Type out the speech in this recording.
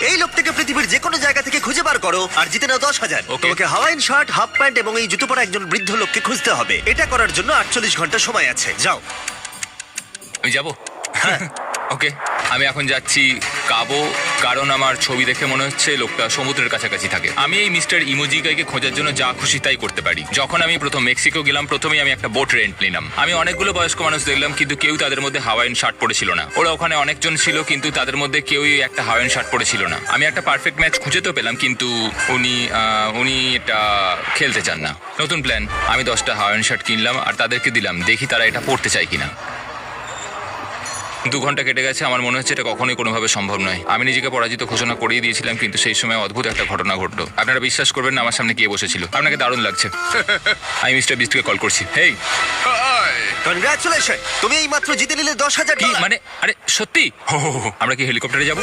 এই লোকটাকে পৃথিবীর যে কোনো জায়গা থেকে খুঁজে বার করো আর জিতে নাও 10,000। Okay. তোমাকে হাওয়াইন শার্ট, হাফ প্যান্ট এবং এই জুতো পরা একজন বৃদ্ধ লোককে খুঁজতে হবে। এটা করার জন্য 48 ঘন্টা সময় আছে। যাও। আমি যাব ওকে আমি এখন যাচ্ছি কাবো, কারণ আমার ছবি দেখে মনে হচ্ছে লোকটা সমুদ্রের কাছাকাছি থাকে। আমি এই মিস্টার ইমোজি গাইকে খোঁজার জন্য যা খুশি তাই করতে পারি। যখন আমি প্রথম মেক্সিকো গেলাম, প্রথমেই আমি একটা বোট রেন্ট নিলাম। আমি অনেকগুলো বয়স্ক মানুষ দেখলাম, কিন্তু কেউ তাদের মধ্যে হাওয়াইন শার্ট পরেছিল না। ওরা ওখানে অনেকজন ছিল, কিন্তু তাদের মধ্যে কেউই একটা হাওয়াইন শার্ট পরেছিল না। আমি একটা পারফেক্ট ম্যাচ খুঁজে তো পেলাম, কিন্তু উনি এটা খেলতে চান না। নতুন প্ল্যান, আমি 10টা হাওয়াইন শার্ট কিনলাম আর তাদেরকে দিলাম, দেখি তারা এটা পরতে চায় কিনা। 2 ঘন্টা কেটে গেছে, আমার মনে হচ্ছে এটা কখনোই কোনোভাবে সম্ভব নয়। আমি নিজেকে পরাজিত ঘোষণা করিয়ে দিয়েছিলাম, কিন্তু সেই সময় অদ্ভুত একটা ঘটনা ঘটলো। আপনারা বিশ্বাস করবেন না, আমার সামনে কে বসেছিল। আপনাকে দারুণ লাগছে। আমি মিস্টার বিস্টকে কল করছি। হেই, কনগ্রাচুলেশন, তুমি এই মাত্র জিতে নিলে 10,000 কি ডলার। মানে? আরে সত্যি? আমরা কি হেলিকপ্টারে যাবো?